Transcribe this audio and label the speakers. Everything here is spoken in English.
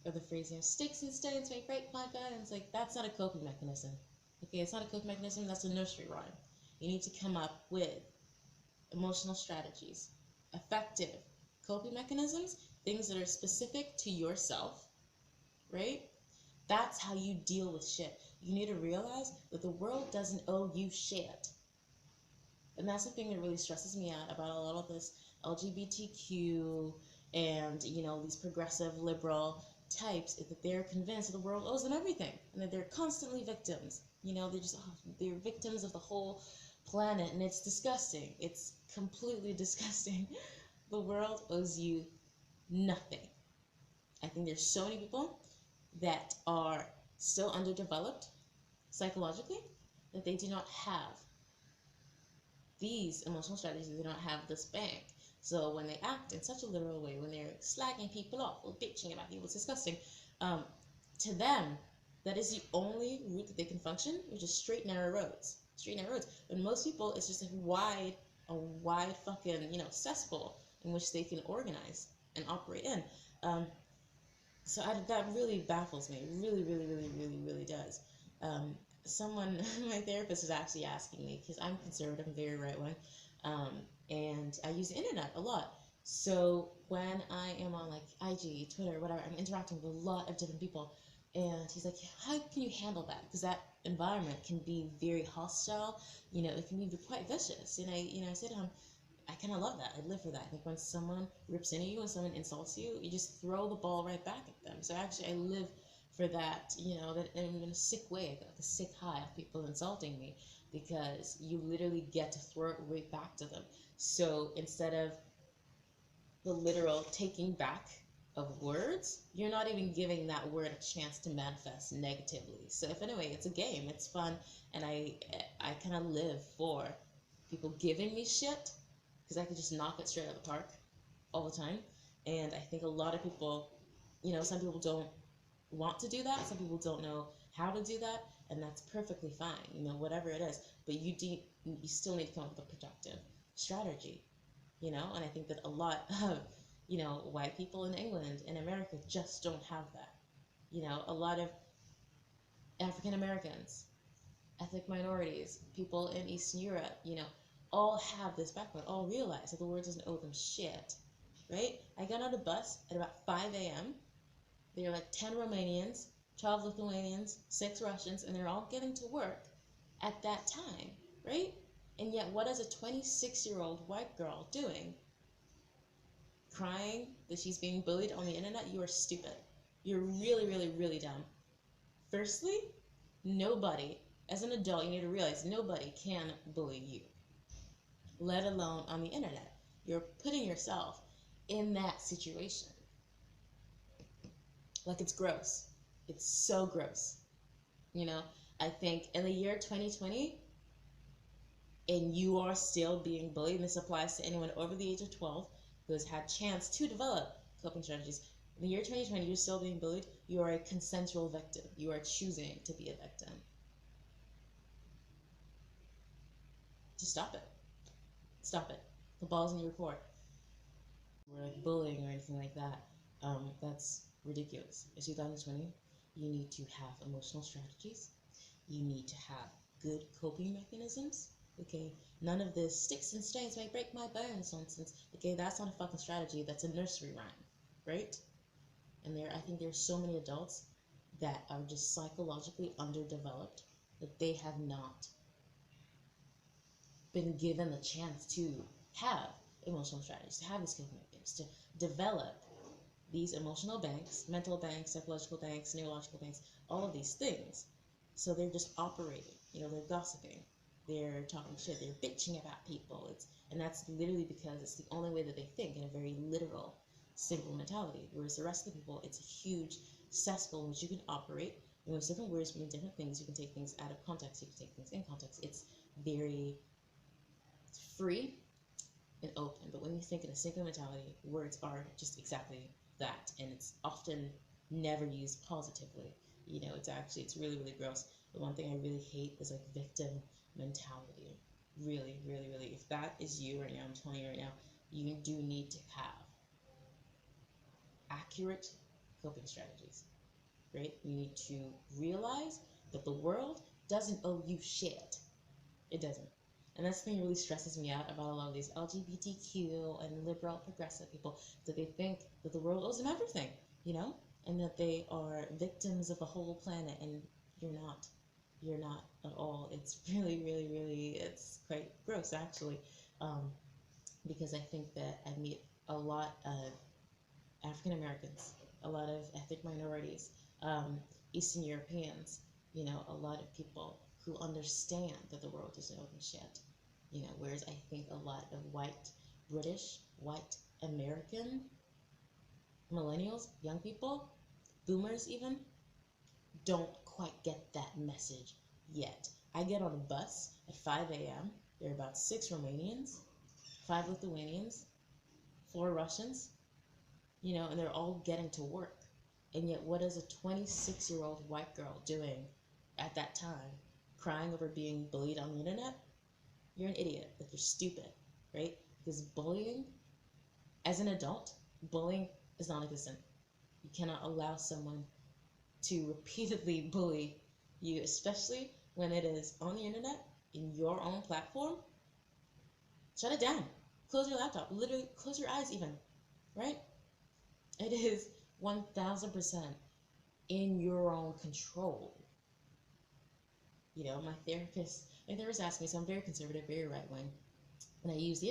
Speaker 1: or the phrase, sticks and stones may break my bones. Like, that's not a coping mechanism. Okay, it's not a coping mechanism, that's a nursery rhyme. You need to come up with emotional strategies, effective coping mechanisms, things that are specific to yourself, right? That's how you deal with shit. You need to realize that the world doesn't owe you shit. And that's the thing that really stresses me out about a lot of this LGBTQ and, these progressive liberal types, is that they're convinced that the world owes them everything and that they're constantly victims. They're victims of the whole planet, and it's disgusting. It's completely disgusting. The world owes you nothing. I think there's so many people that are still underdeveloped psychologically that they do not have these emotional strategies. They don't have this bank. So when they act in such a literal way, when they're slagging people off or bitching about people, it's disgusting. To them, that is the only route that they can function, which is straight narrow roads. Straight narrow roads. But most people, it's just a wide fucking cesspool in which they can organize and operate in. That really baffles me. It really, really, really, really, really does. Someone, my therapist is actually asking me, because I'm conservative, I'm very right wing, and I use the internet a lot. So when I am on like IG, Twitter, whatever, I'm interacting with a lot of different people, and he's like, how can you handle that? Because that environment can be very hostile. It can be quite vicious. And I said to him, I kind of love that. I live for that. I think when someone rips into you, when someone insults you, you just throw the ball right back at them. So actually, I live for that, that in a sick way. I get like a sick high of people insulting me, because you literally get to throw it right back to them. So instead of the literal taking back of words, you're not even giving that word a chance to manifest negatively. So if anyway, it's a game, it's fun, and I kind of live for people giving me shit, because I could just knock it straight out of the park all the time. And I think a lot of people, some people don't want to do that, some people don't know how to do that, and that's perfectly fine, whatever it is. But you still need to come up with a productive strategy, and I think that a lot of, white people in England and America just don't have that. A lot of African Americans, ethnic minorities, people in Eastern Europe, all have this background, all realize that the world doesn't owe them shit, right? I got on a bus at about 5 a.m. There are like 10 Romanians, 12 Lithuanians, 6 Russians, and they're all getting to work at that time, right? And yet, what is a 26-year-old white girl doing? Crying that she's being bullied on the internet? You are stupid. You're really, really, really dumb. Firstly, nobody, as an adult, you need to realize nobody can bully you, let alone on the internet. You're putting yourself in that situation. Like, it's gross. It's so gross. I think in the year 2020, and you are still being bullied, and this applies to anyone over the age of 12 who has had chance to develop coping strategies. In the year 2020, you're still being bullied, you are a consensual victim. You are choosing to be a victim. Just stop it. Stop it. The ball's in your court. We're like bullying or anything like that. That's ridiculous. In 2020, you need to have emotional strategies. You need to have good coping mechanisms. Okay, none of this sticks and stones may break my bones nonsense. Okay, that's not a fucking strategy. That's a nursery rhyme, right? And I think there's so many adults that are just psychologically underdeveloped, that they have not been given the chance to have emotional strategies, to have these coping mechanisms, to develop these emotional banks, mental banks, psychological banks, neurological banks, all of these things. So they're just operating, they're gossiping, they're talking shit, they're bitching about people. And that's literally because it's the only way that they think, in a very literal, simple mentality. Whereas the rest of the people, it's a huge cesspool in which you can operate. And with different words mean different things. You can take things out of context, you can take things in context. It's very free and open. But when you think in a single mentality, words are just exactly that, and it's often never used positively. It's really, really gross. The one thing I really hate is like victim mentality. Really, really, really. If that is you right now, I'm telling you right now, you do need to have accurate coping strategies, right? You need to realize that the world doesn't owe you shit. It doesn't. And that's the thing that really stresses me out about a lot of these LGBTQ and liberal progressive people, that they think that the world owes them everything, you know? And that they are victims of the whole planet, and you're not. You're not at all. It's really, it's quite gross, actually, because I think that I meet a lot of African Americans, a lot of ethnic minorities, Eastern Europeans, a lot of people who understand that the world doesn't owe them shit. Whereas I think a lot of white British, white American millennials, young people, boomers even, don't quite get that message yet. I get on a bus at 5 a.m. There are about 6 Romanians, 5 Lithuanians, 4 Russians, and they're all getting to work. And yet, what is a 26-year-old white girl doing at that time, crying over being bullied on the internet? You're an idiot. Like, you're stupid, right? Because bullying, as an adult, bullying is non-existent. You cannot allow someone to repeatedly bully you, especially when it is on the internet, in your own platform. Shut it down. Close your laptop. Literally, close your eyes even, right? It is 1000% in your own control. My therapist asked me, so I'm very conservative, very right-wing, and I use the